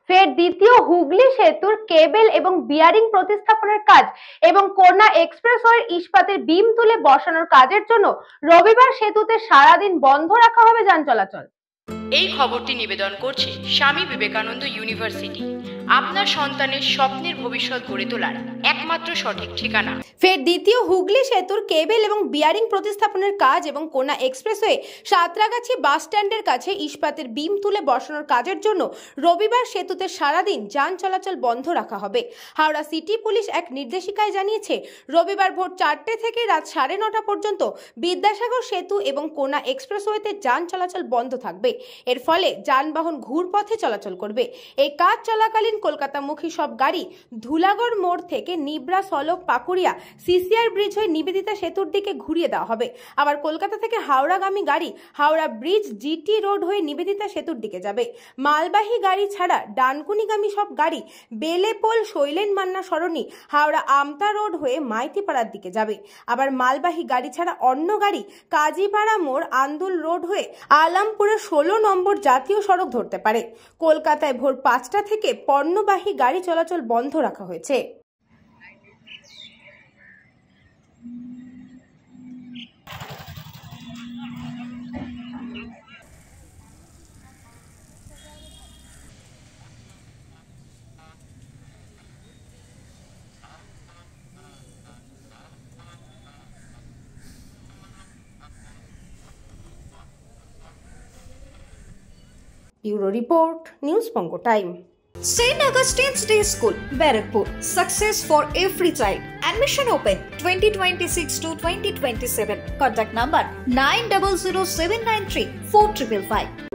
ফের দ্বিতীয় হুগলি সেতুর কেবেল এবং বিয়ারিং প্রতিস্থাপনের কাজ এবং কোনা এক্সপ্রেসওয়ের ইস্পাতের বিম তুলে বসানোর কাজের জন্য রবিবার সেতুতে সারাদিন বন্ধ রাখা হবে যান চলাচল। এই খবরটি নিবেদন করছে স্বামী বিবেকানন্দ ইউনিভার্সিটি, আপনার সন্তানের স্বপ্নের ভবিষ্যৎ গড়ে তোলার একমাত্র সঠিক ঠিকানা। ফের দ্বিতীয় হুগলি সেতুর কেবেল এবং বিয়ারিং প্রতিস্থাপনের কাজ এবং কোনা এক্সপ্রেসওয়ে সাঁতরাগাছি বাস স্ট্যান্ডের কাছে ইস্পাতের বিম তুলে বসানোর কাজের জন্য রবিবার সেতুতে সারাদিন যান চলাচল বন্ধ রাখা হবে। হাওড়া সিটি পুলিশ এক নির্দেশিকায় জানিয়েছে, রবিবার ভোর 4টে থেকে রাত 9:30 পর্যন্ত বিদ্যাসাগর সেতু এবং কোনা এক্সপ্রেসওয়েতে যান চলাচল বন্ধ থাকবে। এর ফলে যানবাহন ঘুরপথে চলাচল করবে। এই কাজ চলাকালীন কলকাতামুখী সব গাড়ি ধুলাগড় মোড় থেকে নিবরা সলক পাকুড়িয়া সিসিআর ব্রিজ হয়ে নিবেদিতা সেতুর দিকে ঘুরিয়ে দেওয়া হবে। আবার কলকাতা থেকে হাওড়াগামী গাড়ি হাওড়া ব্রিজ জিটি রোড হয়ে নিবেদিতা সেতুর দিকে যাবে। মালবাহী গাড়ি ছাড়া ডানকুনিগামী সব গাড়ি বেলেপোল শৈলেন মান্না সরণি হাওড়া আমতা রোড হয়ে মাইতিপাড়ার দিকে যাবে। আবার মালবাহী গাড়ি ছাড়া অন্য গাড়ি কাজীপাড়া মোড় আন্দুল রোড হয়ে আলামপুরের 16 নম্বর জাতীয় সড়ক ধরতে পারে। কলকাতায় ভোর 5টা থেকে পণ্যবাহী গাড়ি চলাচল বন্ধ রাখা হয়েছে। Bureau Report, News Pongo Time. St. Augustine's Day School, Barakpur. Success for every child. Admission open 2026 to 2027. Contact number 900793 4555.